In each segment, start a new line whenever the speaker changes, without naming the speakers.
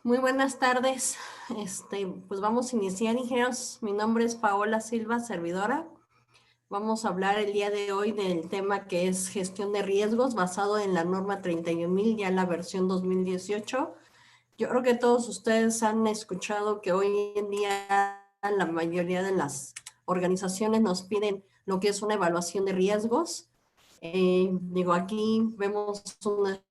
Muy buenas tardes. Pues vamos a iniciar, ingenieros. Mi nombre es Paola Silva, servidora. Vamos a hablar el día de hoy del tema que es gestión de riesgos basado en la norma 31.000, ya la versión 2018. Yo creo que todos ustedes han escuchado que hoy en día la mayoría de las organizaciones nos piden lo que es una evaluación de riesgos. Aquí vemos una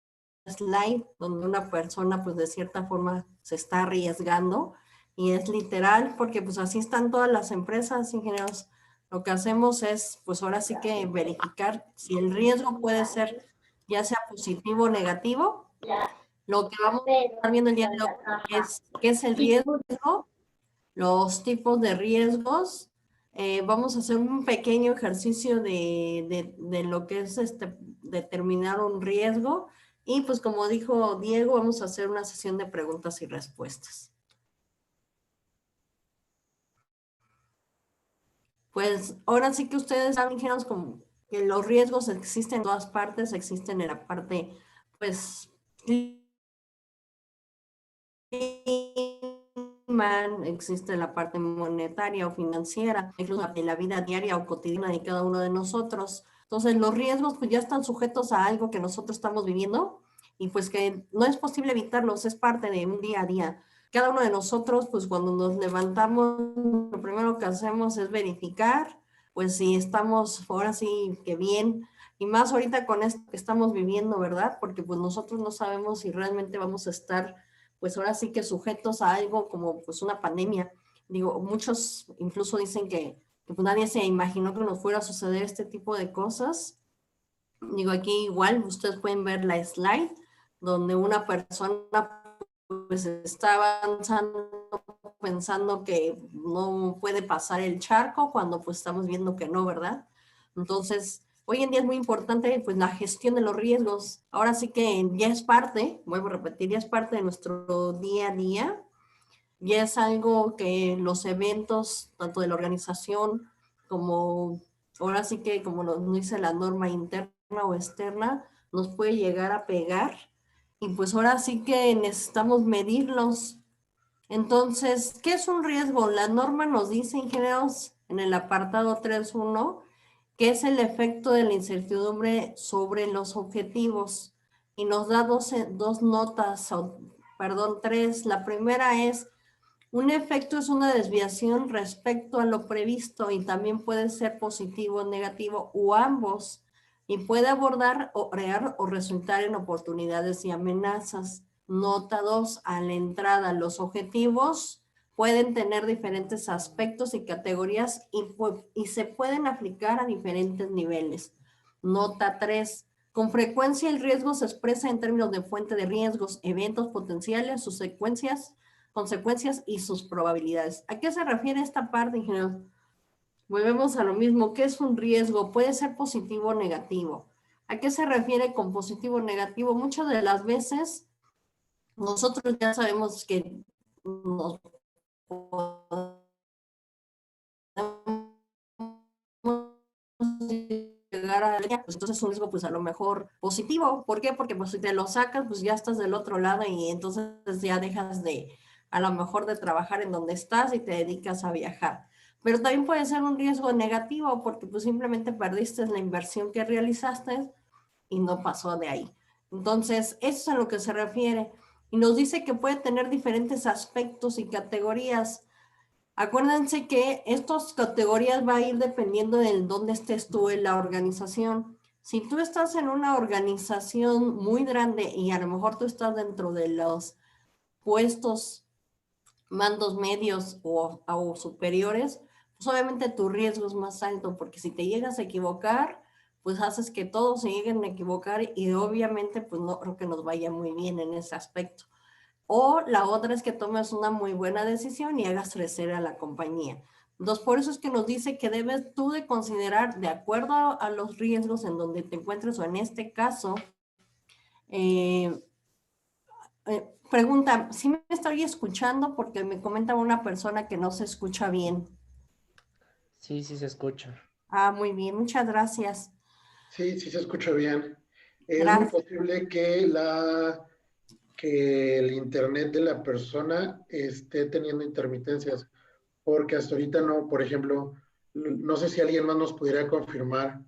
slide donde una persona pues de cierta forma se está arriesgando y es literal porque pues así están todas las empresas, ingenieros. Lo que hacemos es pues ahora sí que verificar si el riesgo puede ser ya sea positivo o negativo. Lo que vamos a estar viendo el día de hoy es qué es el riesgo, los tipos de riesgos. Vamos a hacer un pequeño ejercicio de lo que es determinar un riesgo. Y pues como dijo Diego, vamos a hacer una sesión de preguntas y respuestas. Pues ahora sí que ustedes saben, ingenieros, como que los riesgos existen en todas partes, existen en la parte, pues, existe la parte monetaria o financiera, incluso en la vida diaria o cotidiana de cada uno de nosotros. Entonces, los riesgos pues ya están sujetos a algo que nosotros estamos viviendo y pues que no es posible evitarlos, es parte de un día a día. Cada uno de nosotros, pues cuando nos levantamos, lo primero que hacemos es verificar, pues si estamos ahora sí que bien, y más ahorita con esto que estamos viviendo, ¿verdad? Porque pues nosotros no sabemos si realmente vamos a estar pues ahora sí que sujetos a algo como pues una pandemia. Digo, muchos incluso dicen que pues nadie se imaginó que nos fuera a suceder este tipo de cosas. Digo, aquí igual ustedes pueden ver la slide donde una persona pues está avanzando pensando que no puede pasar el charco cuando pues estamos viendo que no, ¿verdad? Entonces, hoy en día es muy importante pues la gestión de los riesgos. Ahora sí que ya es parte, vuelvo a repetir, ya es parte de nuestro día a día. Ya es algo que los eventos, tanto de la organización como ahora sí que como nos dice la norma interna o externa, nos puede llegar a pegar. Y pues ahora sí que necesitamos medirlos. Entonces, ¿qué es un riesgo? La norma nos dice, ingenieros, en el apartado 3.1, que es el efecto de la incertidumbre sobre los objetivos. Y nos da dos notas, perdón, tres. La primera es, un efecto es una desviación respecto a lo previsto y también puede ser positivo o negativo o ambos. Y puede abordar o crear o resultar en oportunidades y amenazas. Nota 2, a la entrada, los objetivos pueden tener diferentes aspectos y categorías y se pueden aplicar a diferentes niveles. Nota 3, con frecuencia el riesgo se expresa en términos de fuente de riesgos, eventos potenciales, sus consecuencias y sus probabilidades. ¿A qué se refiere esta parte, ingeniero? Volvemos a lo mismo. ¿Qué es un riesgo? Puede ser positivo o negativo. ¿A qué se refiere con positivo o negativo? Muchas de las veces nosotros ya sabemos que nos podemos llegar a pues entonces es un riesgo pues a lo mejor positivo. ¿Por qué? Porque pues si te lo sacas pues ya estás del otro lado y entonces ya dejas de a lo mejor de trabajar en donde estás y te dedicas a viajar. Pero también puede ser un riesgo negativo porque pues simplemente perdiste la inversión que realizaste y no pasó de ahí. Entonces, eso es a lo que se refiere. Y nos dice que puede tener diferentes aspectos y categorías. Acuérdense que estas categorías va a ir dependiendo de dónde estés tú en la organización. Si tú estás en una organización muy grande y a lo mejor tú estás dentro de los puestos, mandos medios o superiores, pues obviamente tu riesgo es más alto porque si te llegas a equivocar, pues haces que todos se lleguen a equivocar y obviamente pues no creo que nos vaya muy bien en ese aspecto. O la otra es que tomes una muy buena decisión y hagas crecer a la compañía. Entonces, por eso es que nos dice que debes tú de considerar, de acuerdo a los riesgos en donde te encuentres, o en este caso, eh, pregunta, ¿sí me estoy escuchando? Porque me comenta una persona que no se escucha bien.
Sí, sí se escucha.
Ah, muy bien, muchas gracias.
Sí, sí se escucha bien. Es muy
Gracias.
posible que la que el internet de la persona esté teniendo intermitencias, porque hasta ahorita no, por ejemplo, no sé si alguien más nos pudiera confirmar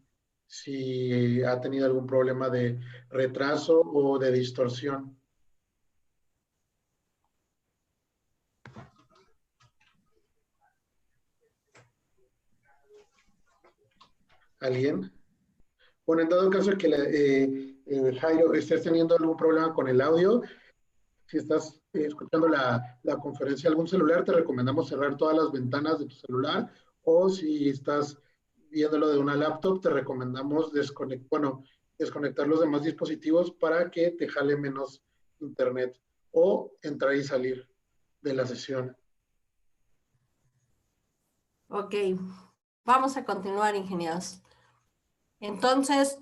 si ha tenido algún problema de retraso o de distorsión. ¿Alguien? Bueno, en dado caso que Jairo estés teniendo algún problema con el audio, si estás escuchando la conferencia de algún celular, te recomendamos cerrar todas las ventanas de tu celular, o si estás viéndolo de una laptop, te recomendamos desconectar los demás dispositivos para que te jale menos internet, o entrar y salir de la sesión.
Ok, vamos a continuar, ingenieros. Entonces,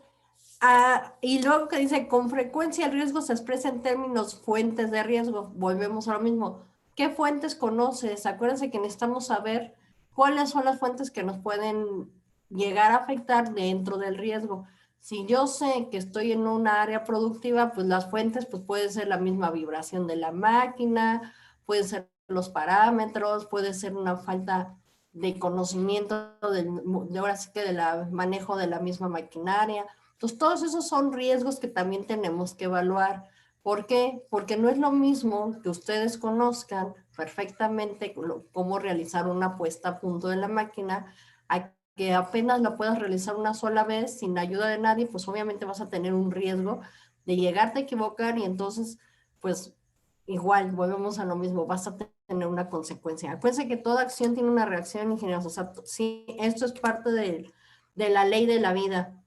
y luego que dice, con frecuencia el riesgo se expresa en términos fuentes de riesgo. Volvemos a lo mismo. ¿Qué fuentes conoces? Acuérdense que necesitamos saber cuáles son las fuentes que nos pueden llegar a afectar dentro del riesgo. Si yo sé que estoy en una área productiva, pues las fuentes pues puede ser la misma vibración de la máquina, puede ser los parámetros, puede ser una falta de conocimiento de ahora sí que del manejo de la misma maquinaria. Entonces, todos esos son riesgos que también tenemos que evaluar. ¿Por qué? Porque no es lo mismo que ustedes conozcan perfectamente cómo realizar una puesta a punto de la máquina, a que apenas la puedas realizar una sola vez sin ayuda de nadie, pues obviamente vas a tener un riesgo de llegarte a equivocar y entonces, pues igual, volvemos a lo mismo, vas a tener una consecuencia. Acuérdense que toda acción tiene una reacción, ingenieros. O sea, sí, esto es parte de la ley de la vida.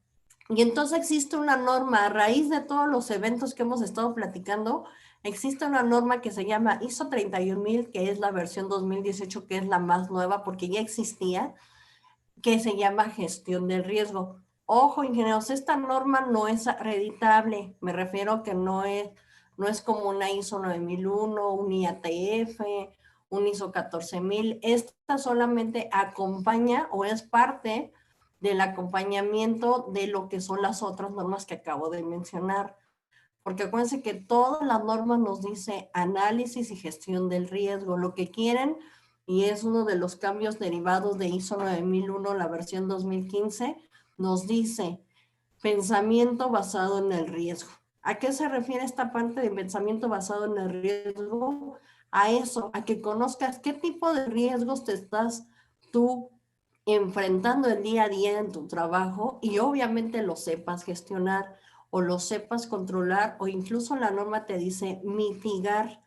Y entonces existe una norma, a raíz de todos los eventos que hemos estado platicando, existe una norma que se llama ISO 31000, que es la versión 2018, que es la más nueva porque ya existía, que se llama gestión del riesgo. Ojo, ingenieros, esta norma no es acreditable, me refiero que no es como una ISO 9001, un IATF, un ISO 14000. Esta solamente acompaña o es parte del acompañamiento de lo que son las otras normas que acabo de mencionar. Porque acuérdense que todas las normas nos dice análisis y gestión del riesgo. Lo que quieren, y es uno de los cambios derivados de ISO 9001, la versión 2015, nos dice pensamiento basado en el riesgo. ¿A qué se refiere esta parte de pensamiento basado en el riesgo? A eso, a que conozcas qué tipo de riesgos te estás tú enfrentando el día a día en tu trabajo y obviamente lo sepas gestionar o lo sepas controlar, o incluso la norma te dice mitigar.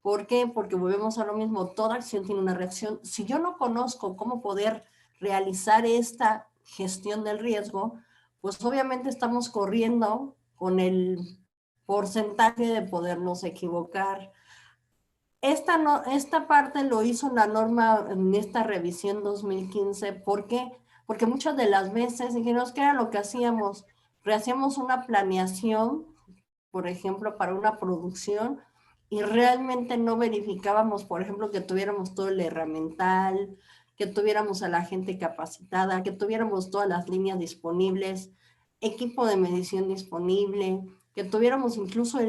¿Por qué? Porque volvemos a lo mismo, toda acción tiene una reacción. Si yo no conozco cómo poder realizar esta gestión del riesgo, pues obviamente estamos corriendo con el porcentaje de podernos equivocar. Esta parte lo hizo la norma en esta revisión 2015. ¿Por qué? Porque muchas de las veces, ingenieros, ¿qué era lo que hacíamos? Rehacíamos una planeación, por ejemplo, para una producción, y realmente no verificábamos, por ejemplo, que tuviéramos todo el herramental, que tuviéramos a la gente capacitada, que tuviéramos todas las líneas disponibles, equipo de medición disponible, que tuviéramos incluso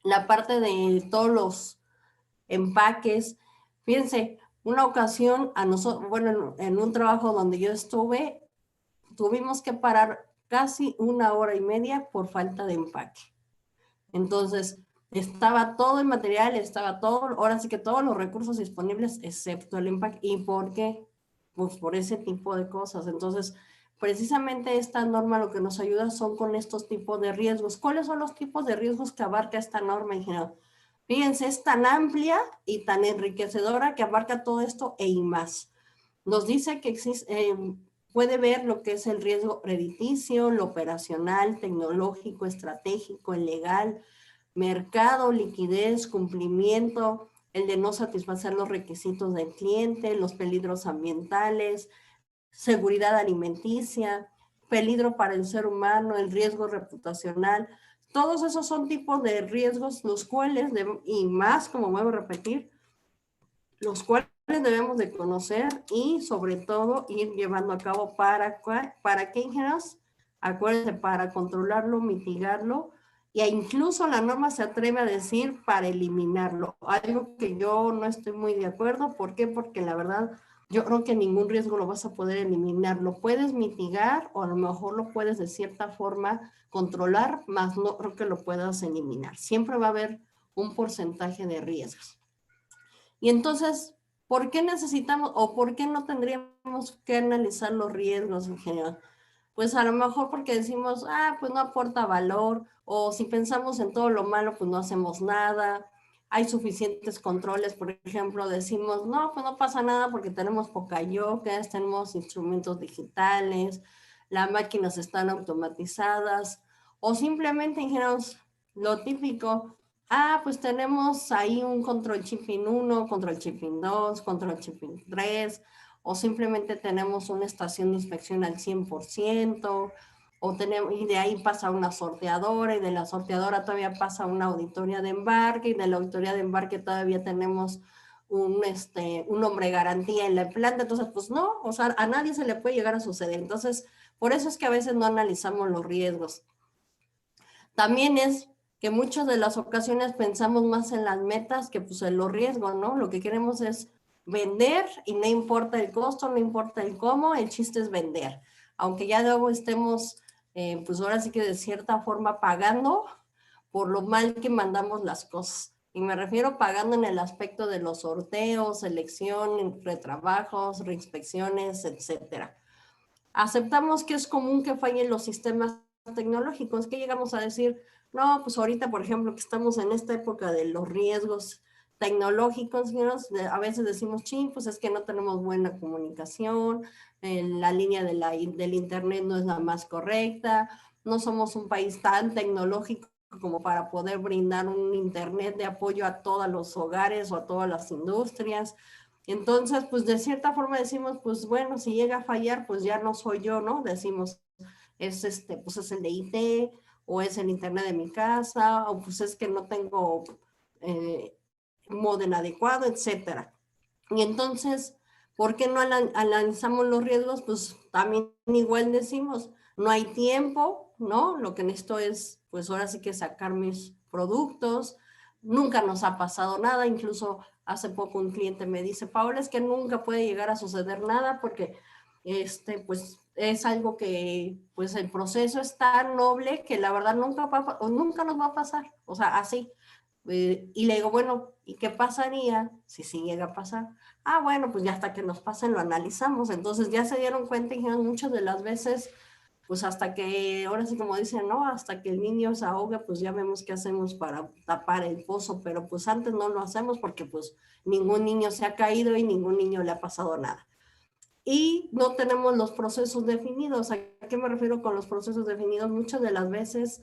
la parte de todos los empaques. Fíjense, una ocasión a nosotros, bueno, en un trabajo donde yo estuve, tuvimos que parar casi 1 hora y media por falta de empaque. Entonces, estaba todo el material, estaba todo, ahora sí que todos los recursos disponibles, excepto el empaque. ¿Y por qué? Pues por ese tipo de cosas. Entonces, precisamente esta norma lo que nos ayuda son con estos tipos de riesgos. ¿Cuáles son los tipos de riesgos que abarca esta norma, ingeniero? Fíjense, es tan amplia y tan enriquecedora que abarca todo esto y más. Nos dice que puede ver lo que es el riesgo crediticio, lo operacional, tecnológico, estratégico, el legal, mercado, liquidez, cumplimiento, el de no satisfacer los requisitos del cliente, los peligros ambientales, seguridad alimenticia, peligro para el ser humano, el riesgo reputacional. Todos esos son tipos de riesgos, los cuales, y más, como vuelvo a repetir, los cuales debemos de conocer y sobre todo ir llevando a cabo ¿para qué, ingenieros? Acuérdense, para controlarlo, mitigarlo e incluso la norma se atreve a decir para eliminarlo, algo que yo no estoy muy de acuerdo. ¿Por qué? Porque la verdad yo creo que ningún riesgo lo vas a poder eliminar, lo puedes mitigar o a lo mejor lo puedes de cierta forma controlar, más no creo que lo puedas eliminar. Siempre va a haber un porcentaje de riesgos. Y entonces, ¿por qué necesitamos o por qué no tendríamos que analizar los riesgos en general? Pues a lo mejor porque decimos, pues no aporta valor, o si pensamos en todo lo malo, pues no hacemos nada. Hay suficientes controles, por ejemplo, decimos, no, pues no pasa nada porque tenemos Pocayocas, tenemos instrumentos digitales, las máquinas están automatizadas, o simplemente dijéramos lo típico, pues tenemos ahí un control shipping 1, control shipping 2, control shipping 3, o simplemente tenemos una estación de inspección al 100%, o tenemos, y de ahí pasa una sorteadora, y de la sorteadora todavía pasa una auditoría de embarque, y de la auditoría de embarque todavía tenemos un hombre garantía en la planta. Entonces, pues no, o sea, a nadie se le puede llegar a suceder. Entonces, por eso es que a veces no analizamos los riesgos. También es que muchas de las ocasiones pensamos más en las metas que pues en los riesgos, ¿no? Lo que queremos es vender y no importa el costo, no importa el cómo, el chiste es vender. Aunque ya luego estemos, pues ahora sí que de cierta forma pagando por lo mal que mandamos las cosas. Y me refiero pagando en el aspecto de los sorteos, selección, retrabajos, reinspecciones, etcétera. Aceptamos que es común que fallen los sistemas tecnológicos, que llegamos a decir, no, pues ahorita, por ejemplo, que estamos en esta época de los riesgos tecnológicos, a veces decimos, sí, pues es que no tenemos buena comunicación, la línea del internet no es la más correcta, no somos un país tan tecnológico como para poder brindar un internet de apoyo a todos los hogares o a todas las industrias. Entonces, pues de cierta forma decimos, pues bueno, si llega a fallar, pues ya no soy yo, ¿no? Decimos, pues es el de IT, o es el internet de mi casa, o pues es que no tengo modem adecuado, etcétera. Y entonces, ¿por qué no analizamos los riesgos? Pues también igual decimos, no hay tiempo, ¿no? Lo que necesito es, pues ahora sí que sacar mis productos. Nunca nos ha pasado nada, incluso hace poco un cliente me dice, Paola, es que nunca puede llegar a suceder nada porque, pues es algo que, pues el proceso es tan noble que la verdad nunca nos va a pasar, o sea, así. Y le digo, bueno, ¿y qué pasaría si sí llega a pasar? Bueno, pues ya hasta que nos pasen lo analizamos. Entonces ya se dieron cuenta y dijeron muchas de las veces, pues hasta que, ahora sí como dicen, ¿no? Hasta que el niño se ahoga, pues ya vemos qué hacemos para tapar el pozo, pero pues antes no lo hacemos porque pues ningún niño se ha caído y ningún niño le ha pasado nada. Y no tenemos los procesos definidos. ¿A qué me refiero con los procesos definidos? Muchas de las veces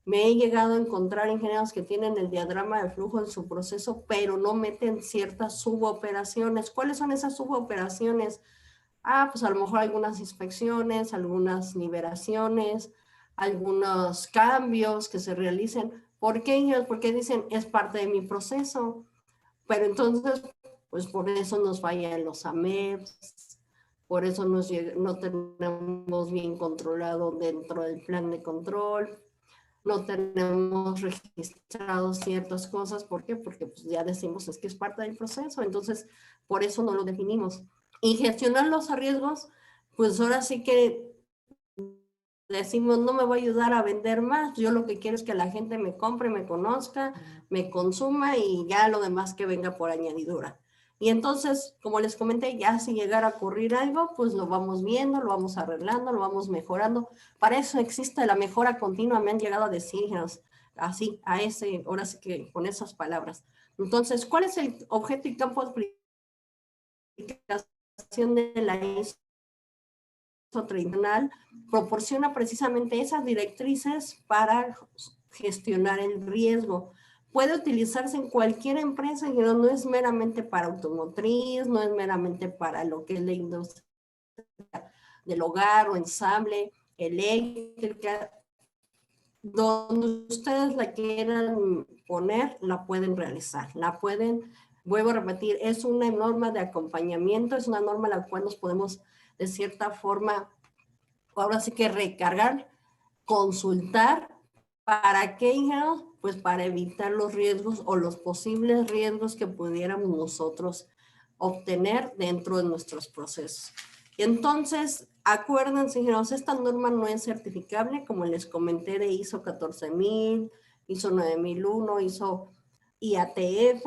me he llegado a encontrar ingenieros que tienen el diagrama de flujo en su proceso, pero no meten ciertas suboperaciones. ¿Cuáles son esas suboperaciones? Pues a lo mejor algunas inspecciones, algunas liberaciones, algunos cambios que se realicen. ¿Por qué ellos? Porque dicen, es parte de mi proceso. Pero entonces, pues por eso nos fallan los AMEPs, por eso no tenemos bien controlado dentro del plan de control, no tenemos registrados ciertas cosas. ¿Por qué? Porque pues ya decimos es que es parte del proceso, entonces por eso no lo definimos. Y gestionar los riesgos, pues ahora sí que decimos, no me va a ayudar a vender más, yo lo que quiero es que la gente me compre, me conozca, me consuma y ya lo demás que venga por añadidura. Y entonces, como les comenté, ya si llegara a ocurrir algo, pues lo vamos viendo, lo vamos arreglando, lo vamos mejorando. Para eso existe la mejora continua, me han llegado a decir así, ahora sí que con esas palabras. Entonces, ¿cuál es el objeto y campo de aplicación de la ISO tradicional? Proporciona precisamente esas directrices para gestionar el riesgo. Puede utilizarse en cualquier empresa, y no es meramente para automotriz, no es meramente para lo que es la industria del hogar o ensamble, eléctrica, donde ustedes la quieran poner, la pueden realizar, vuelvo a repetir, es una norma de acompañamiento, es una norma a la cual nos podemos de cierta forma, ahora sí que recargar, consultar ¿Para qué, ingenieros? Pues para evitar los riesgos o los posibles riesgos que pudiéramos nosotros obtener dentro de nuestros procesos. Entonces, acuérdense, ingenieros, esta norma no es certificable, como les comenté, de ISO 14000, ISO 9001, ISO IATF,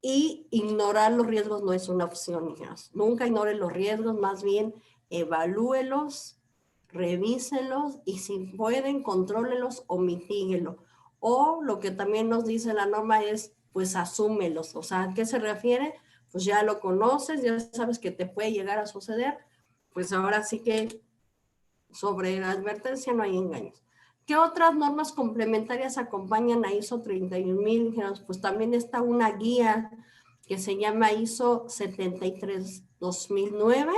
y ignorar los riesgos no es una opción, ingenieros. Nunca ignoren los riesgos, más bien evalúelos, revíselos y si pueden, contrólelos o mitíguelos. O lo que también nos dice la norma es, pues asúmelos. O sea, ¿a qué se refiere? Pues ya lo conoces, ya sabes que te puede llegar a suceder. Pues ahora sí que sobre la advertencia no hay engaños. ¿Qué otras normas complementarias acompañan a ISO 31000? Pues también está una guía que se llama ISO 73-2009.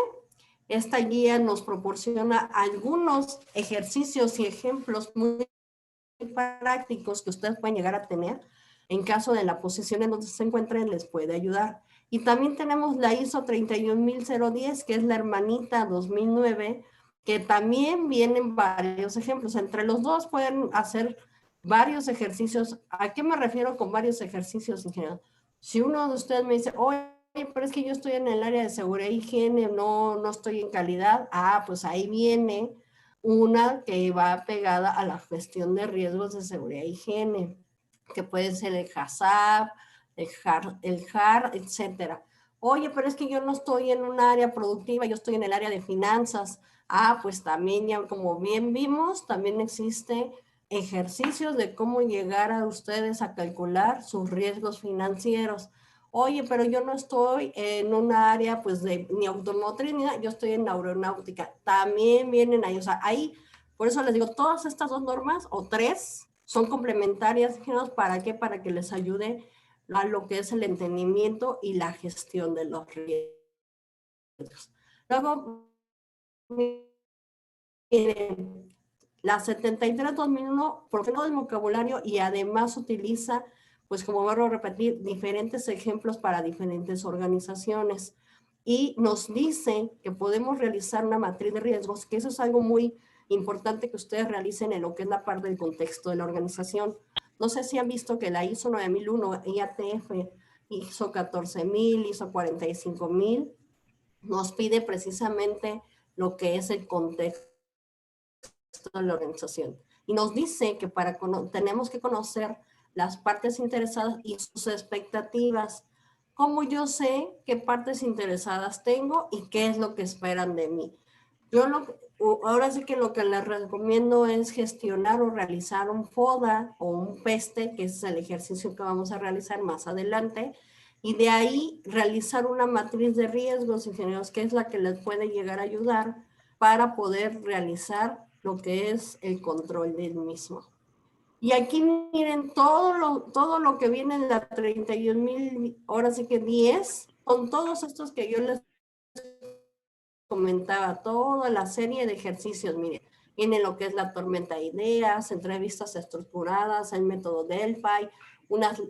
Esta guía nos proporciona algunos ejercicios y ejemplos muy prácticos que ustedes pueden llegar a tener. En caso de la posición en donde se encuentren, les puede ayudar. Y también tenemos la ISO 31010, que es la hermanita 2009, que también vienen varios ejemplos. Entre los dos pueden hacer varios ejercicios. ¿A qué me refiero con varios ejercicios, ingeniero? Si uno de ustedes me dice, oye, pero es que yo estoy en el área de seguridad e higiene, no estoy en calidad, pues ahí viene una que va pegada a la gestión de riesgos de seguridad e higiene, que puede ser el HACCP, el JAR, etcétera. Oye, pero es que yo no estoy en un área productiva, yo estoy en el área de finanzas. Pues también, ya como bien vimos, también existe ejercicios de cómo llegar a ustedes a calcular sus riesgos financieros. Oye, pero yo no estoy en un área pues de ni automotriz ni nada, yo estoy en aeronáutica. También vienen ahí, o sea, ahí, por eso les digo, todas estas dos normas o tres son complementarias, ¿para qué? Para que les ayude a lo que es el entendimiento y la gestión de los riesgos. Luego, miren, la 73-2001 profesora del vocabulario y además utiliza, pues como vuelvo a repetir, diferentes ejemplos para diferentes organizaciones. Y nos dice que podemos realizar una matriz de riesgos, que eso es algo muy importante que ustedes realicen en lo que es la parte del contexto de la organización. No sé si han visto que la ISO 9001, IATF, ISO 14000, ISO 45000, nos pide precisamente lo que es el contexto de la organización. Y nos dice que tenemos que conocer las partes interesadas y sus expectativas. ¿Cómo yo sé qué partes interesadas tengo y qué es lo que esperan de mí? Ahora sí que lo que les recomiendo es gestionar o realizar un FODA o un PESTE, que es el ejercicio que vamos a realizar más adelante, y de ahí realizar una matriz de riesgos, ingenieros, que es la que les puede llegar a ayudar para poder realizar lo que es el control del mismo. Y aquí miren todo lo que viene en la 31,000, ahora sí que 10, son todos estos que yo les comentaba, toda la serie de ejercicios, miren, viene lo que es la tormenta de ideas, entrevistas estructuradas, el método Delphi,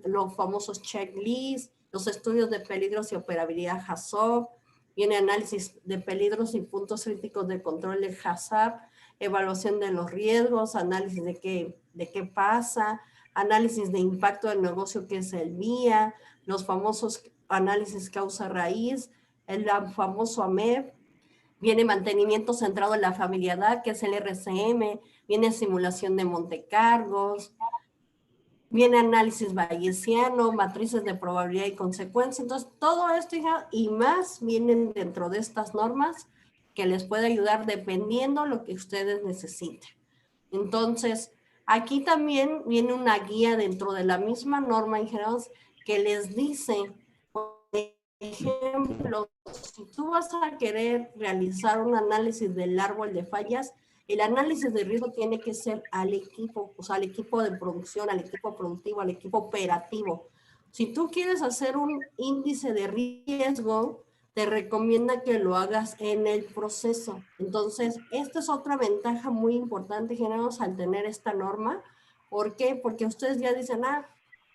los famosos checklists, los estudios de peligros y operabilidad HACCP, viene análisis de peligros y puntos críticos de control de HACCP, evaluación de los riesgos, análisis de qué pasa, análisis de impacto del negocio que es el VIA, los famosos análisis causa-raíz, el famoso AMEP, viene mantenimiento centrado en la familiaridad, que es el RCM, viene simulación de Montecargos, viene análisis bayesiano, matrices de probabilidad y consecuencia. Entonces, todo esto, hija, y más vienen dentro de estas normas que les puede ayudar dependiendo lo que ustedes necesiten. Entonces, aquí también viene una guía dentro de la misma norma, ingenieros, que les dice, por ejemplo, si tú vas a querer realizar un análisis del árbol de fallas, el análisis de riesgo tiene que ser al equipo, o sea, al equipo de producción, al equipo productivo, al equipo operativo. Si tú quieres hacer un índice de riesgo, te recomienda que lo hagas en el proceso. Entonces, esta es otra ventaja muy importante, ingenieros, al tener esta norma. ¿Por qué? Porque ustedes ya dicen,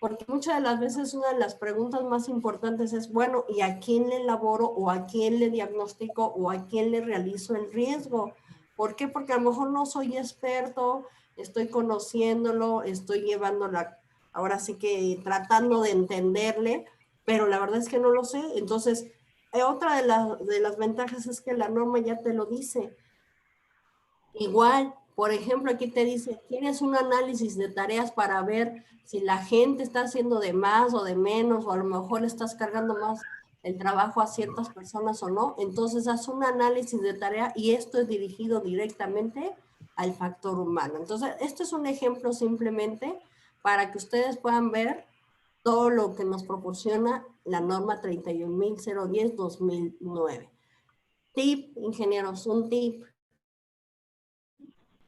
porque muchas de las veces una de las preguntas más importantes es, bueno, ¿y a quién le elaboro o a quién le diagnostico o a quién le realizo el riesgo? ¿Por qué? Porque a lo mejor no soy experto estoy conociéndolo, estoy llevándola, ahora sí que tratando de entenderle, pero la verdad es que no lo sé. Entonces, otra de las ventajas es que la norma ya te lo dice. Igual, por ejemplo, aquí te dice, tienes un análisis de tareas para ver si la gente está haciendo de más o de menos, o a lo mejor estás cargando más el trabajo a ciertas personas o no. Entonces, haz un análisis de tarea y esto es dirigido directamente al factor humano. Entonces, esto es un ejemplo simplemente para que ustedes puedan ver todo lo que nos proporciona la norma 31.010/2009. Tip, ingenieros, un tip.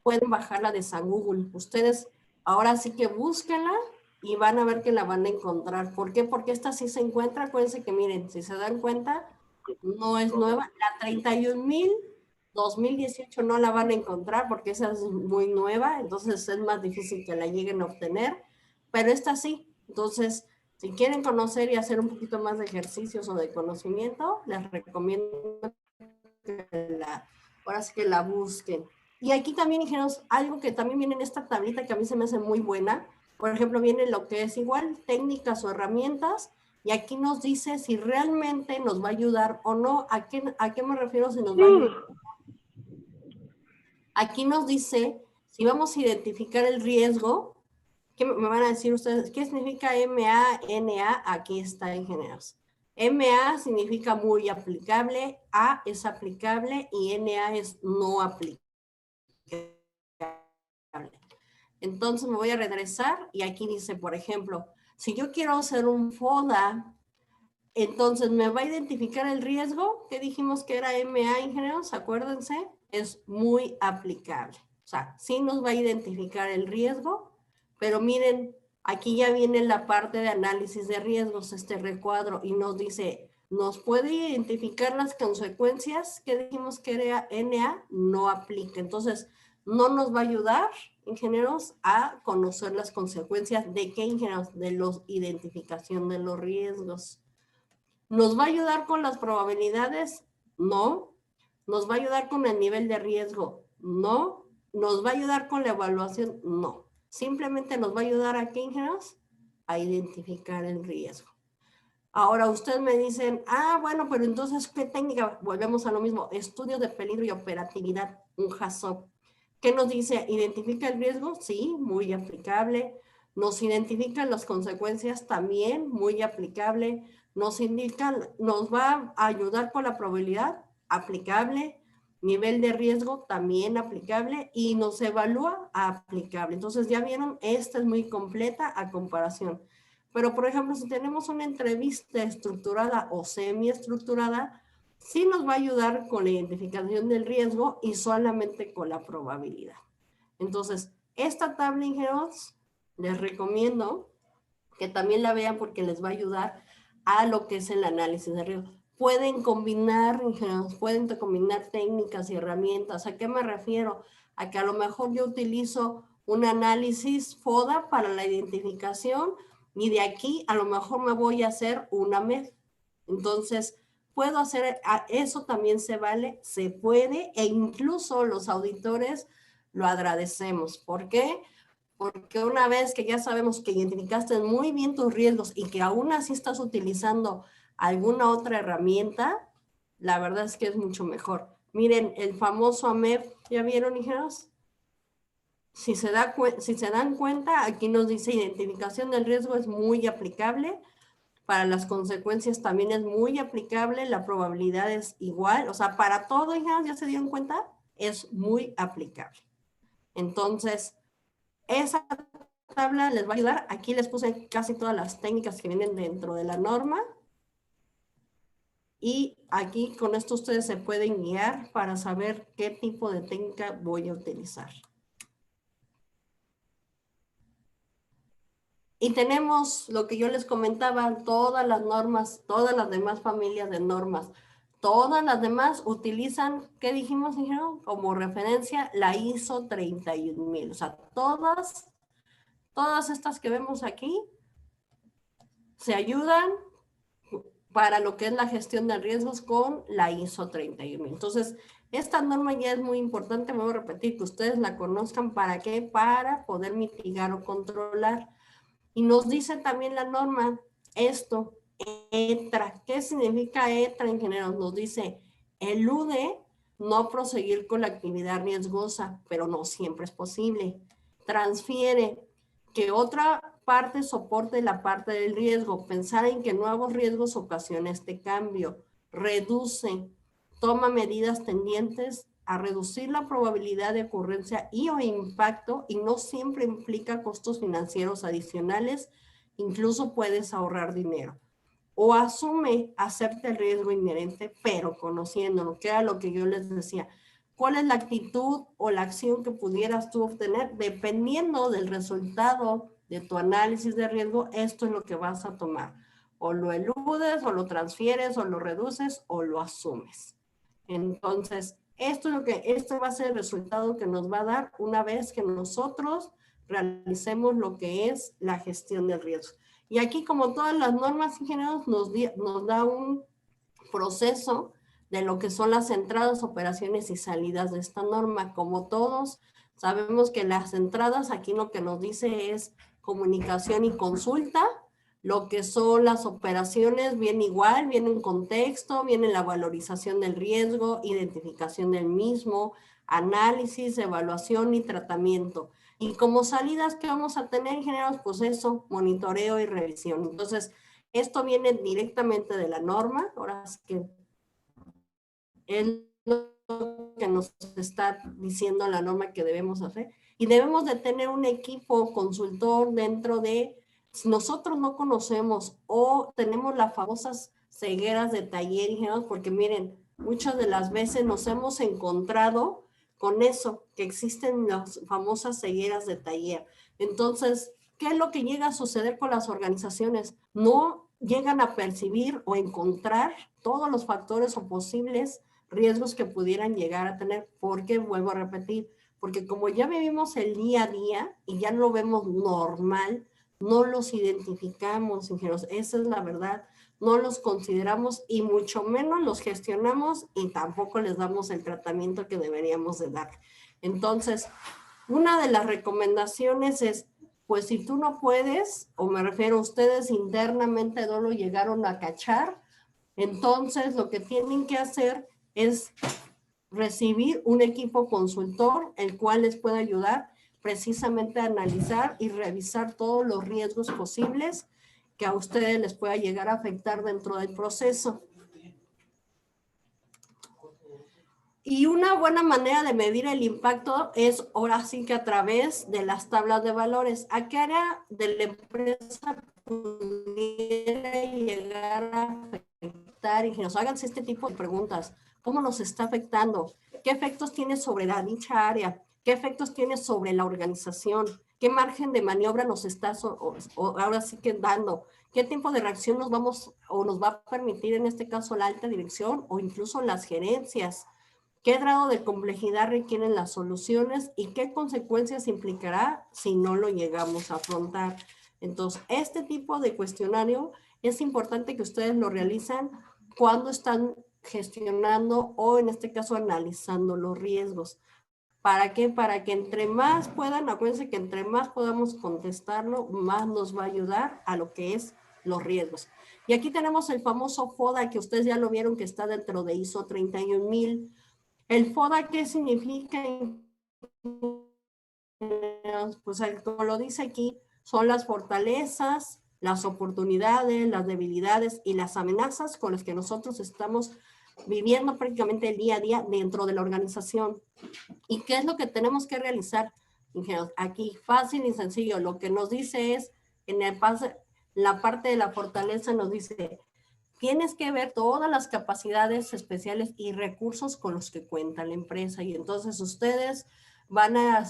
Pueden bajarla de San Google. Ustedes ahora sí que búsquenla y van a ver que la van a encontrar. ¿Por qué? Porque esta sí se encuentra. Acuérdense que miren, si se dan cuenta, no es nueva. La 31.000/2018 no la van a encontrar porque esa es muy nueva, entonces es más difícil que la lleguen a obtener, pero esta sí. Entonces, si quieren conocer y hacer un poquito más de ejercicios o de conocimiento, les recomiendo que ahora sí que la busquen. Y aquí también, ingenieros, algo que también viene en esta tablita que a mí se me hace muy buena. Por ejemplo, viene lo que es igual, técnicas o herramientas, y aquí nos dice si realmente nos va a ayudar o no. ¿A qué me refiero si nos va a ayudar? Aquí nos dice si vamos a identificar el riesgo. ¿Qué me van a decir ustedes? ¿Qué significa MA? Aquí está, ingenieros. MA significa muy aplicable, A es aplicable y NA es no aplicable. Entonces me voy a regresar y aquí dice, por ejemplo, si yo quiero hacer un FODA, entonces me va a identificar el riesgo que dijimos que era MA, ingenieros, acuérdense, es muy aplicable. O sea, sí nos va a identificar el riesgo, pero miren, aquí ya viene la parte de análisis de riesgos, este recuadro, y nos dice, ¿nos puede identificar las consecuencias que dijimos que era NA? No aplica. Entonces, no nos va a ayudar, ingenieros, a conocer las consecuencias de qué, ingenieros, de la identificación de los riesgos. ¿Nos va a ayudar con las probabilidades? No. ¿Nos va a ayudar con el nivel de riesgo? No. ¿Nos va a ayudar con la evaluación? No. Simplemente nos va a ayudar a qué, ingenieros? A identificar el riesgo. Ahora ustedes me dicen, bueno, pero entonces, ¿qué técnica? Volvemos a lo mismo, estudio de peligro y operatividad, un HACCP. ¿Qué nos dice? ¿Identifica el riesgo? Sí, muy aplicable. ¿Nos identifican las consecuencias? También, muy aplicable. ¿Nos va a ayudar con la probabilidad? Aplicable. Nivel de riesgo, también aplicable. Y nos evalúa, aplicable. Entonces, ya vieron, esta es muy completa a comparación. Pero, por ejemplo, si tenemos una entrevista estructurada o semiestructurada, sí nos va a ayudar con la identificación del riesgo y solamente con la probabilidad. Entonces, esta tabla, ingenieros, les recomiendo que también la vean porque les va a ayudar a lo que es el análisis de riesgo. Pueden combinar, ingenieros, pueden combinar técnicas y herramientas. ¿A qué me refiero? A que a lo mejor yo utilizo un análisis FODA para la identificación y de aquí a lo mejor me voy a hacer una MEF. Entonces, puedo hacer, eso también se vale, se puede, e incluso los auditores lo agradecemos. ¿Por qué? Porque una vez que ya sabemos que identificaste muy bien tus riesgos y que aún así estás utilizando alguna otra herramienta, la verdad es que es mucho mejor. Miren, el famoso AMEF, ¿ya vieron, ingenieros? Si se dan cuenta, aquí nos dice identificación del riesgo es muy aplicable, para las consecuencias también es muy aplicable, la probabilidad es igual, o sea, para todo, ¿ya se dieron cuenta? Es muy aplicable. Entonces, esa tabla les va a ayudar. Aquí les puse casi todas las técnicas que vienen dentro de la norma. Y aquí con esto ustedes se pueden guiar para saber qué tipo de técnica voy a utilizar. Y tenemos lo que yo les comentaba, todas las normas, todas las demás familias de normas, todas las demás utilizan, ¿qué dijimos, ingeniero? Como referencia la ISO 31000. O sea, todas estas que vemos aquí se ayudan para lo que es la gestión de riesgos con la ISO 31000. Entonces, esta norma ya es muy importante, me voy a repetir, que ustedes la conozcan. ¿Para qué? Para poder mitigar o controlar. Y nos dice también la norma, esto, ETRA. ¿Qué significa ETRA, ingenieros? Nos dice, elude no proseguir con la actividad riesgosa, pero no siempre es posible. Transfiere, que otra parte soporte la parte del riesgo. Pensar en que nuevos riesgos ocasionan este cambio. Reduce, toma medidas tendientes a reducir la probabilidad de ocurrencia y o impacto, y no siempre implica costos financieros adicionales, incluso puedes ahorrar dinero. O asume, acepta el riesgo inherente, pero conociéndolo, que era lo que yo les decía. ¿Cuál es la actitud o la acción que pudieras tú obtener? Dependiendo del resultado de tu análisis de riesgo, esto es lo que vas a tomar. O lo eludes, o lo transfieres, o lo reduces, o lo asumes. Entonces, esto va a ser el resultado que nos va a dar una vez que nosotros realicemos lo que es la gestión del riesgo. Y aquí, como todas las normas, ingenieros, nos da un proceso de lo que son las entradas, operaciones y salidas de esta norma. Como todos sabemos que las entradas, aquí lo que nos dice es comunicación y consulta. Lo que son las operaciones viene igual, viene en contexto, viene la valorización del riesgo, identificación del mismo, análisis, evaluación y tratamiento. Y como salidas que vamos a tener, ingenieros, pues eso, monitoreo y revisión. Entonces, esto viene directamente de la norma. Ahora sí que es lo que nos está diciendo la norma que debemos hacer. Y debemos de tener un equipo consultor dentro de, si nosotros no conocemos o tenemos las famosas cegueras de taller, ingenieros, porque miren, muchas de las veces nos hemos encontrado con eso, que existen las famosas cegueras de taller. Entonces, ¿qué es lo que llega a suceder con las organizaciones? No llegan a percibir o encontrar todos los factores o posibles riesgos que pudieran llegar a tener. Porque, vuelvo a repetir, porque como ya vivimos el día a día y ya lo vemos normal, no los identificamos, ingenieros. Esa es la verdad. No los consideramos y mucho menos los gestionamos, y tampoco les damos el tratamiento que deberíamos de dar. Entonces, una de las recomendaciones es, pues si tú no puedes, o me refiero a ustedes internamente no lo llegaron a cachar, entonces lo que tienen que hacer es recibir un equipo consultor, el cual les puede ayudar precisamente a analizar y revisar todos los riesgos posibles que a ustedes les pueda llegar a afectar dentro del proceso. Y una buena manera de medir el impacto es ahora sí que a través de las tablas de valores. ¿A qué área de la empresa pudiera llegar a afectar? Ingenieros, háganse este tipo de preguntas. ¿Cómo nos está afectando? ¿Qué efectos tiene sobre dicha área? ¿Qué efectos tiene sobre la organización? ¿Qué margen de maniobra nos está ahora sí que dando? ¿Qué tiempo de reacción nos va a permitir en este caso la alta dirección o incluso las gerencias? ¿Qué grado de complejidad requieren las soluciones y qué consecuencias implicará si no lo llegamos a afrontar? Entonces, este tipo de cuestionario es importante que ustedes lo realicen cuando están gestionando o en este caso analizando los riesgos. ¿Para qué? Para que entre más puedan, acuérdense que entre más podamos contestarlo, más nos va a ayudar a lo que es los riesgos. Y aquí tenemos el famoso FODA, que ustedes ya lo vieron que está dentro de ISO 31000. ¿El FODA qué significa? Pues como lo dice aquí, son las fortalezas, las oportunidades, las debilidades y las amenazas con las que nosotros estamos viviendo prácticamente el día a día dentro de la organización. ¿Y qué es lo que tenemos que realizar, ingenieros? Aquí, fácil y sencillo, lo que nos dice es, la parte de la fortaleza nos dice, tienes que ver todas las capacidades especiales y recursos con los que cuenta la empresa. Y entonces ustedes van a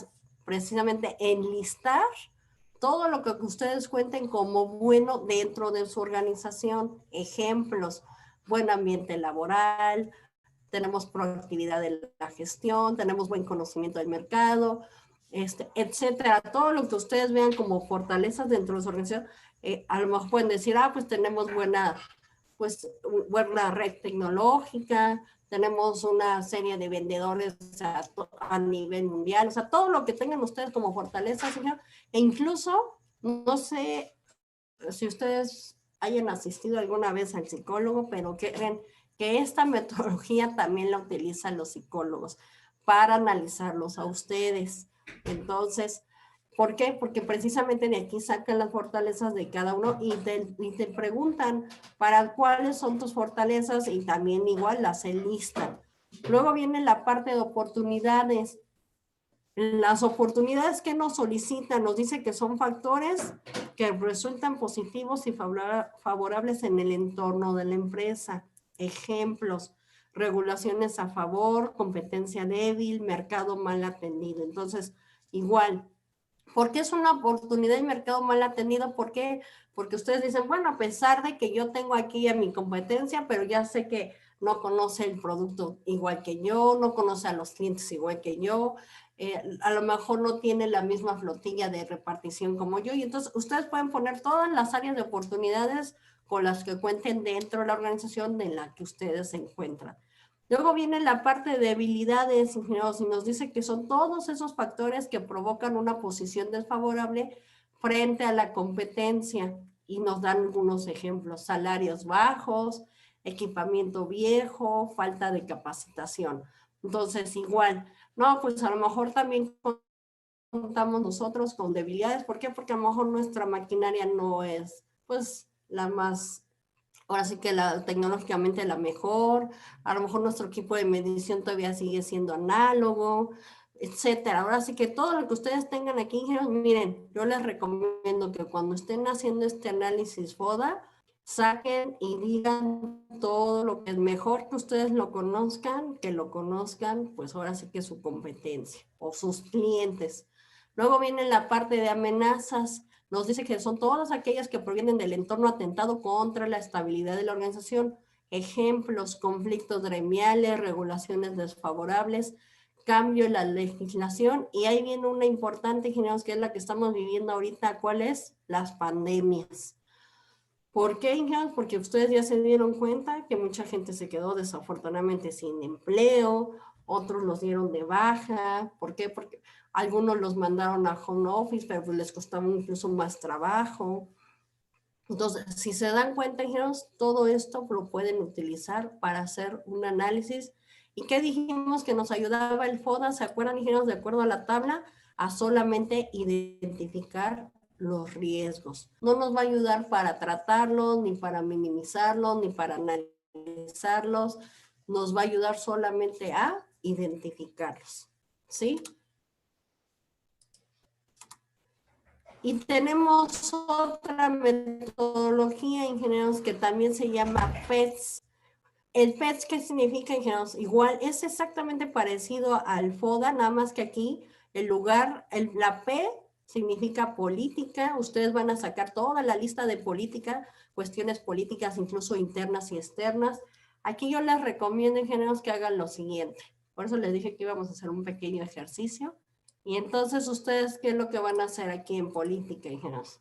precisamente enlistar todo lo que ustedes cuenten como bueno dentro de su organización. Ejemplos, buen ambiente laboral, tenemos proactividad en la gestión, tenemos buen conocimiento del mercado, etcétera. Todo lo que ustedes vean como fortalezas dentro de su organización, a lo mejor pueden decir, pues tenemos buena pues una red tecnológica, tenemos una serie de vendedores a nivel mundial, o sea, todo lo que tengan ustedes como fortaleza, señor, e incluso, no sé si ustedes hayan asistido alguna vez al psicólogo, pero creen que esta metodología también la utilizan los psicólogos para analizarlos a ustedes. Entonces, ¿por qué? Porque precisamente de aquí sacan las fortalezas de cada uno y te preguntan para cuáles son tus fortalezas y también igual las enlistan. Luego viene la parte de oportunidades. Las oportunidades que nos solicitan nos dice que son factores que resultan positivos y favorables en el entorno de la empresa. Ejemplos, regulaciones a favor, competencia débil, mercado mal atendido. Entonces, igual, ¿por qué es una oportunidad y mercado mal atendido? ¿Por qué? Porque ustedes dicen, bueno, a pesar de que yo tengo aquí a mi competencia, pero ya sé que no conoce el producto igual que yo, no conoce a los clientes igual que yo, a lo mejor no tiene la misma flotilla de repartición como yo, y entonces ustedes pueden poner todas las áreas de oportunidades con las que cuenten dentro de la organización en la que ustedes se encuentran. Luego viene la parte de debilidades, ingenieros, y nos dice que son todos esos factores que provocan una posición desfavorable frente a la competencia, y nos dan algunos ejemplos: salarios bajos, equipamiento viejo, falta de capacitación. Entonces, igual, no, pues a lo mejor también contamos nosotros con debilidades. ¿Por qué? Porque a lo mejor nuestra maquinaria no es, pues, la más, ahora sí que tecnológicamente la mejor, a lo mejor nuestro equipo de medición todavía sigue siendo análogo, etcétera. Ahora sí que todo lo que ustedes tengan aquí, ingenieros, miren, yo les recomiendo que cuando estén haciendo este análisis FODA, saquen y digan todo lo que es mejor que ustedes lo conozcan, que lo conozcan, pues ahora sí que su competencia o sus clientes. Luego viene la parte de amenazas. Nos dice que son todas aquellas que provienen del entorno atentado contra la estabilidad de la organización. Ejemplos: conflictos gremiales, regulaciones desfavorables, cambio en la legislación. Y ahí viene una importante, ingenieros, que es la que estamos viviendo ahorita. ¿Cuál es? Las pandemias. ¿Por qué, ingenieros? Porque ustedes ya se dieron cuenta que mucha gente se quedó desafortunadamente sin empleo, otros los dieron de baja. ¿Por qué? Porque algunos los mandaron a home office, pero pues les costaba incluso más trabajo. Entonces, si se dan cuenta, ingenieros, todo esto lo pueden utilizar para hacer un análisis. ¿Y qué dijimos que nos ayudaba el FODA? ¿Se acuerdan, ingenieros, de acuerdo a la tabla? A solamente identificar los riesgos. No nos va a ayudar para tratarlos, ni para minimizarlos, ni para analizarlos. Nos va a ayudar solamente a identificarlos. ¿Sí? Y tenemos otra metodología, ingenieros, que también se llama PETS. El PETS, ¿qué significa, ingenieros? Igual, es exactamente parecido al FODA, nada más que aquí el lugar, la P significa política. Ustedes van a sacar toda la lista de política, cuestiones políticas, incluso internas y externas. Aquí yo les recomiendo, ingenieros, que hagan lo siguiente. Por eso les dije que íbamos a hacer un pequeño ejercicio. Y entonces, ¿ustedes qué es lo que van a hacer aquí en política, ingenieros?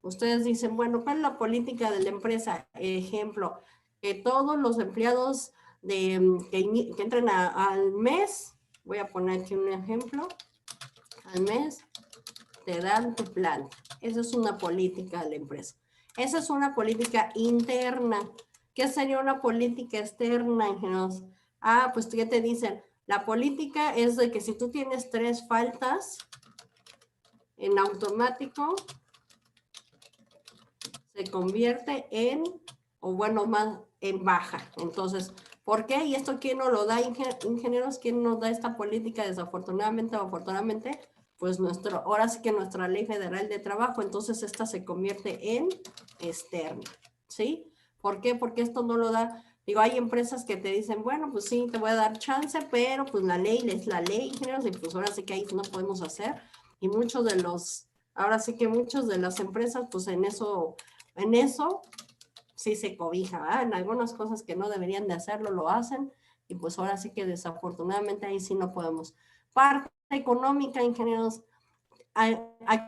Ustedes dicen, bueno, ¿cuál es la política de la empresa? Ejemplo, que todos los empleados que entren al mes, voy a poner aquí un ejemplo, al mes te dan tu plan. Esa es una política de la empresa. Esa es una política interna. ¿Qué sería una política externa, ingenieros? Ah, pues ya te dicen, la política es de que si tú tienes 3 faltas, en automático se convierte en, o bueno, más en baja. Entonces, ¿por qué? ¿Y esto quién nos lo da, ingenieros? ¿Quién nos da esta política? Desafortunadamente o afortunadamente, pues ahora sí que nuestra Ley Federal de Trabajo. Entonces, esta se convierte en externa, ¿sí? ¿Por qué? Porque esto no lo da. Digo, hay empresas que te dicen, bueno, pues sí, te voy a dar chance, pero pues la ley es la ley, ingenieros, y pues ahora sí que ahí no podemos hacer. Y muchos de los, ahora sí que muchos de las empresas, pues en eso sí se cobija, ¿verdad? En algunas cosas que no deberían de hacerlo, lo hacen, y pues ahora sí que desafortunadamente ahí sí no podemos. Parte económica, ingenieros, aquí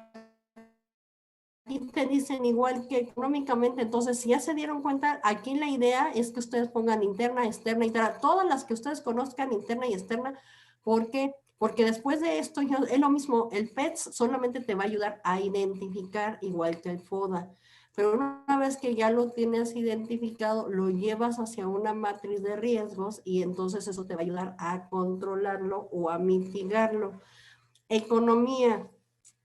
te dicen igual que económicamente. Entonces, si ya se dieron cuenta, aquí la idea es que ustedes pongan interna, externa, interna, todas las que ustedes conozcan, interna y externa. ¿Por qué? Porque después de esto es lo mismo, el PETS solamente te va a ayudar a identificar igual que el FODA. Pero una vez que ya lo tienes identificado, lo llevas hacia una matriz de riesgos y entonces eso te va a ayudar a controlarlo o a mitigarlo. Economía,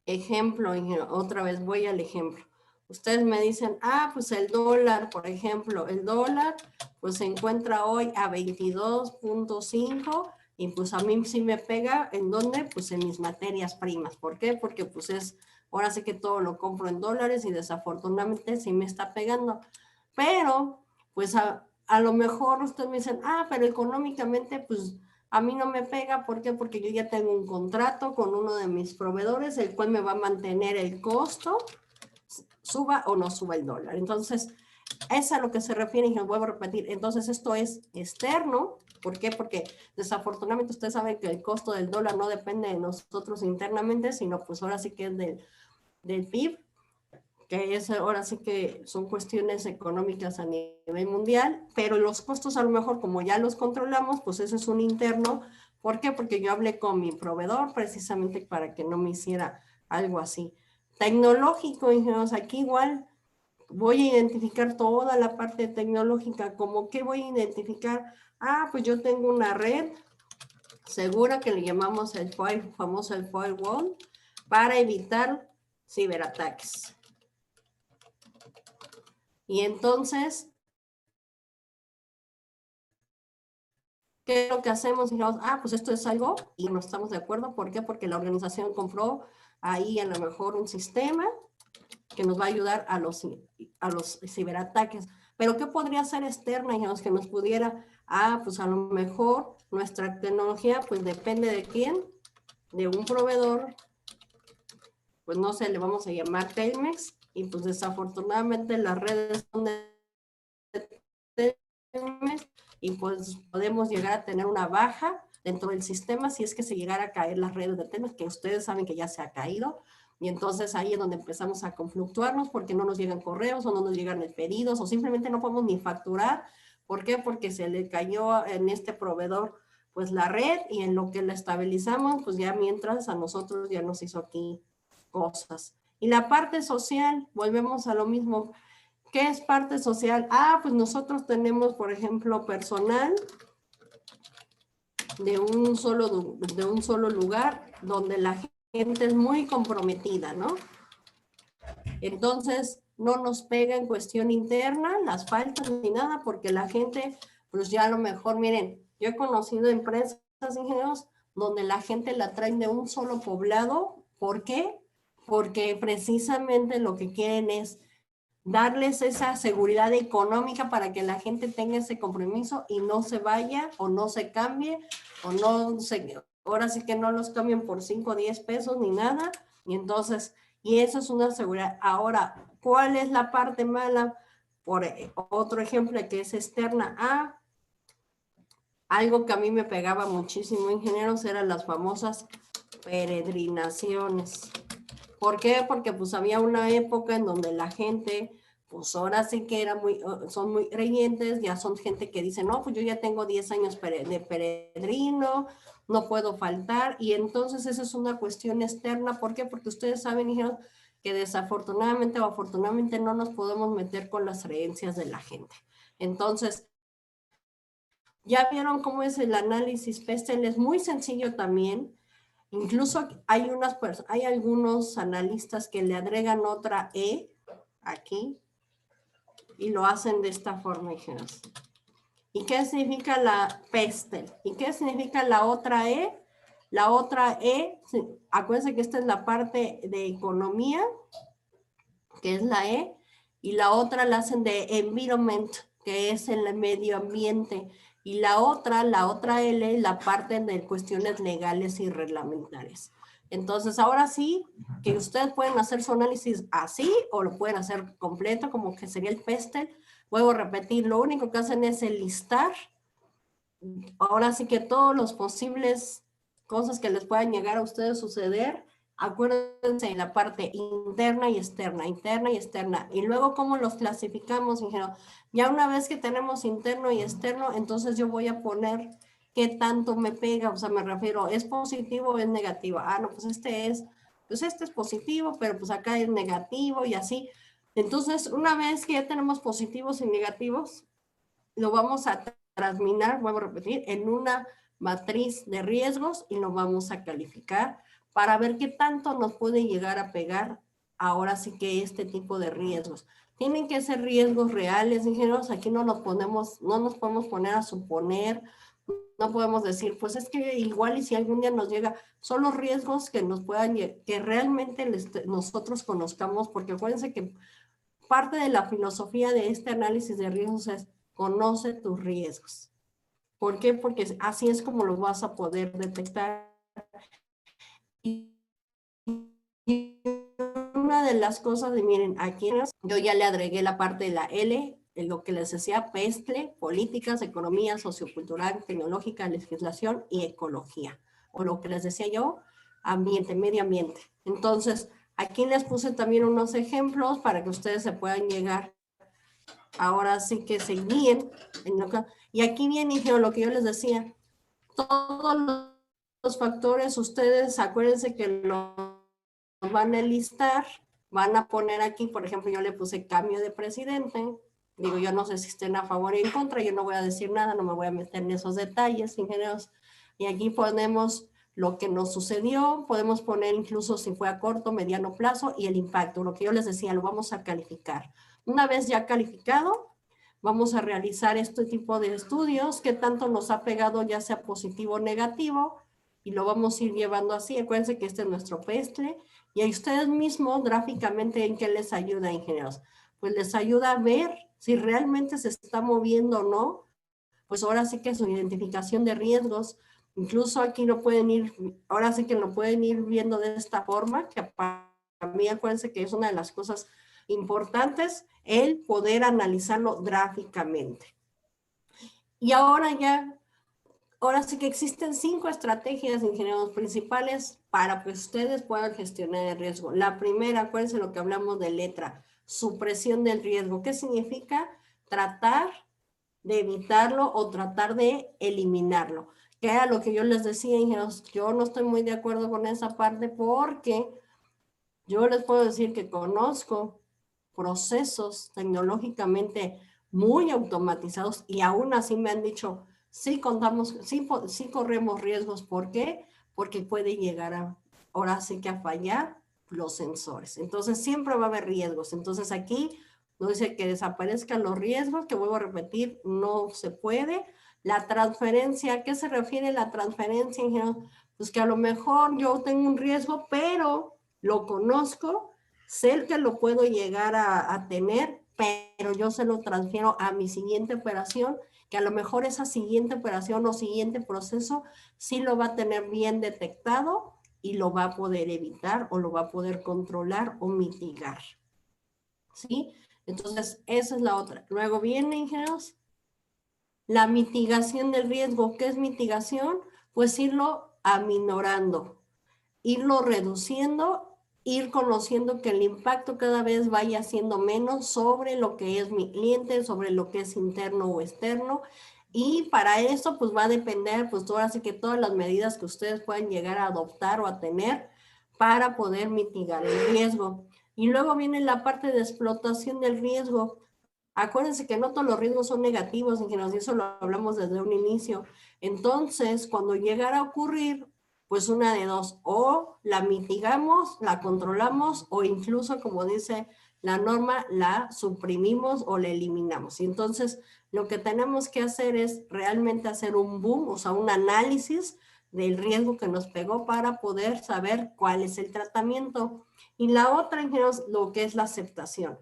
ejemplo, y otra vez voy al ejemplo. Ustedes me dicen, pues el dólar, por ejemplo, el dólar pues se encuentra hoy a 22.5 y pues a mí sí me pega, ¿en dónde? Pues en mis materias primas. ¿Por qué? Porque pues ahora sí que todo lo compro en dólares y desafortunadamente sí me está pegando. Pero pues a lo mejor ustedes me dicen, pero económicamente pues a mí no me pega. ¿Por qué? Porque yo ya tengo un contrato con uno de mis proveedores, el cual me va a mantener el costo, suba o no suba el dólar. Entonces, es a lo que se refiere y lo vuelvo a repetir. Entonces, esto es externo. ¿Por qué? Porque desafortunadamente ustedes saben que el costo del dólar no depende de nosotros internamente, sino pues ahora sí que es del PIB, que es ahora sí que son cuestiones económicas a nivel mundial, pero los costos a lo mejor como ya los controlamos, pues eso es un interno. ¿Por qué? Porque yo hablé con mi proveedor precisamente para que no me hiciera algo así. Tecnológico, ingenieros, aquí igual voy a identificar toda la parte tecnológica. ¿Cómo qué voy a identificar? Pues yo tengo una red segura que le llamamos el famoso el firewall para evitar ciberataques. Y entonces, ¿qué es lo que hacemos? Dijimos, pues esto es algo y no estamos de acuerdo. ¿Por qué? Porque la organización compró ahí a lo mejor un sistema que nos va a ayudar a los ciberataques. Pero ¿qué podría ser externa? Digamos, que nos pudiera, pues a lo mejor nuestra tecnología pues depende de quién, de un proveedor, pues no sé, le vamos a llamar Telmex, y pues desafortunadamente las redes son de Telmex, y pues podemos llegar a tener una baja dentro del sistema si es que se llegara a caer las redes de Telmex, que ustedes saben que ya se ha caído. Y entonces ahí es donde empezamos a confluctuarnos porque no nos llegan correos o no nos llegan pedidos o simplemente no podemos ni facturar. ¿Por qué? Porque se le cayó en este proveedor pues la red y en lo que la estabilizamos, pues ya mientras a nosotros ya nos hizo aquí cosas. Y la parte social, volvemos a lo mismo. ¿Qué es parte social? Pues nosotros tenemos, por ejemplo, personal de un solo lugar donde la gente es muy comprometida, ¿no? Entonces, no nos pega en cuestión interna las faltas ni nada, porque la gente, pues ya a lo mejor, miren, yo he conocido empresas, ingenieros, donde la gente la traen de un solo poblado. ¿Por qué? Porque precisamente lo que quieren es darles esa seguridad económica para que la gente tenga ese compromiso y no se vaya o no se cambie o no se, ahora sí que no los cambien por 5 o 10 pesos ni nada. Y entonces, y eso es una seguridad. Ahora, ¿cuál es la parte mala? Por otro ejemplo que es externa. Algo que a mí me pegaba muchísimo, ingenieros, eran las famosas peregrinaciones. ¿Por qué? Porque pues había una época en donde la gente, pues ahora sí que son muy creyentes, ya son gente que dice, no, pues yo ya tengo 10 años de peregrino, no puedo faltar, y entonces esa es una cuestión externa. ¿Por qué? Porque ustedes saben, dijeron, que desafortunadamente o afortunadamente no nos podemos meter con las creencias de la gente. Entonces, ya vieron cómo es el análisis PESTEL, es muy sencillo también. Incluso hay algunos analistas que le agregan otra E aquí y lo hacen de esta forma, hijas. ¿Y qué significa la PESTEL? ¿Y qué significa la otra E? La otra E, acuérdense que esta es la parte de economía, que es la E, y la otra la hacen de environment, que es el medio ambiente, y la otra L, la parte de cuestiones legales y reglamentarias. Entonces, ahora sí, que ustedes pueden hacer su análisis así, o lo pueden hacer completo, como que sería el PESTEL. Vuelvo a repetir, lo único que hacen es enlistar, ahora sí que todos los posibles cosas que les puedan llegar a ustedes suceder, Acuérdense de la parte interna y externa, interna y externa. Y luego, ¿cómo los clasificamos, ingeniero? Ya una vez que tenemos interno y externo, entonces yo voy a poner qué tanto me pega, o sea, me refiero, ¿es positivo o es negativo? Ah, no, pues este es positivo, pero pues acá es negativo y así. Entonces, una vez que ya tenemos positivos y negativos, lo vamos a transminar, vuelvo a repetir, en una matriz de riesgos y lo vamos a calificar para ver qué tanto nos puede llegar a pegar ahora sí que este tipo de riesgos. Tienen que ser riesgos reales, ingenieros, aquí no nos podemos poner a suponer, no podemos decir, pues es que igual y si algún día nos llega, son los riesgos que nos puedan, que realmente nosotros conozcamos, porque acuérdense que parte de la filosofía de este análisis de riesgos es conoce tus riesgos. ¿Por qué? Porque así es como los vas a poder detectar. Y una de las cosas, miren, aquí yo ya le agregué la parte de la L, en lo que les decía, PESTLE, políticas, economía, sociocultural, tecnológica, legislación y ecología. O lo que les decía yo, ambiente, medio ambiente. Entonces, aquí les puse también unos ejemplos para que ustedes se puedan llegar, ahora sí que se guíen. Y aquí viene, lo que yo les decía, todos los factores, ustedes acuérdense que los van a enlistar, van a poner aquí, por ejemplo, yo le puse cambio de presidente, digo, yo no sé si estén a favor o en contra, yo no voy a decir nada, no me voy a meter en esos detalles, ingenieros, y aquí ponemos lo que nos sucedió, podemos poner incluso si fue a corto, mediano plazo y el impacto, lo que yo les decía, lo vamos a calificar. Una vez ya calificado, vamos a realizar este tipo de estudios, qué tanto nos ha pegado, ya sea positivo o negativo, y lo vamos a ir llevando así. Acuérdense que este es nuestro PESTLE, y a ustedes mismos gráficamente, ¿en qué les ayuda, ingenieros? Pues les ayuda a ver si realmente se está moviendo o no, pues ahora sí que su identificación de riesgos, incluso aquí lo pueden ir, ahora sí que lo pueden ir viendo de esta forma, que para mí acuérdense que es una de las cosas importantes, el poder analizarlo gráficamente. Y ahora sí que existen 5 estrategias, ingenieros principales, para que ustedes puedan gestionar el riesgo. La primera, acuérdense lo que hablamos de letra, supresión del riesgo. ¿Qué significa? Tratar de evitarlo o tratar de eliminarlo. Que era lo que yo les decía, ingenieros, yo no estoy muy de acuerdo con esa parte porque yo les puedo decir que conozco procesos tecnológicamente muy automatizados y aún así me han dicho, sí contamos, sí corremos riesgos. ¿Por qué? Porque puede llegar ahora sí que a fallar los sensores. Entonces siempre va a haber riesgos. Entonces aquí no dice que desaparezcan los riesgos, que vuelvo a repetir, no se puede. La transferencia, ¿a qué se refiere la transferencia, ingeniero? Pues que a lo mejor yo tengo un riesgo, pero lo conozco, sé que lo puedo llegar a tener, pero yo se lo transfiero a mi siguiente operación, que a lo mejor esa siguiente operación o siguiente proceso sí lo va a tener bien detectado y lo va a poder evitar o lo va a poder controlar o mitigar. ¿Sí? Entonces, esa es la otra. Luego viene, ingenieros, la mitigación del riesgo. ¿Qué es mitigación? Pues irlo aminorando, irlo reduciendo, ir conociendo que el impacto cada vez vaya siendo menos sobre lo que es mi cliente, sobre lo que es interno o externo. Y para eso, pues va a depender, pues ahora sí que todas las medidas que ustedes puedan llegar a adoptar o a tener para poder mitigar el riesgo. Y luego viene la parte de explotación del riesgo. Acuérdense que no todos los riesgos son negativos, ingenieros, y eso lo hablamos desde un inicio. Entonces, cuando llegara a ocurrir, pues una de dos, o la mitigamos, la controlamos, o incluso, como dice la norma, la suprimimos o la eliminamos. Y entonces, lo que tenemos que hacer es realmente hacer un boom, o sea, un análisis del riesgo que nos pegó para poder saber cuál es el tratamiento. Y la otra, ingenieros, lo que es la aceptación.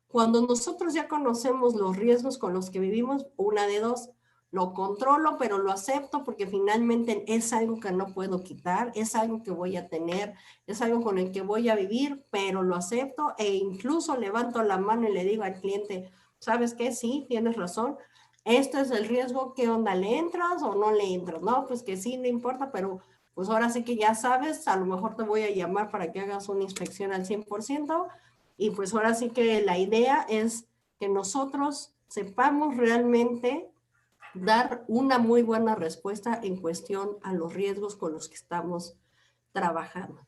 Cuando nosotros ya conocemos los riesgos con los que vivimos, una de dos, lo controlo, pero lo acepto porque finalmente es algo que no puedo quitar, es algo que voy a tener, es algo con el que voy a vivir, pero lo acepto e incluso levanto la mano y le digo al cliente, ¿sabes qué? Sí, tienes razón, este es el riesgo, ¿qué onda? ¿Le entras o no le entras? No, pues que sí, no importa, pero pues ahora sí que ya sabes, a lo mejor te voy a llamar para que hagas una inspección al 100%, y pues ahora sí que la idea es que nosotros sepamos realmente dar una muy buena respuesta en cuestión a los riesgos con los que estamos trabajando.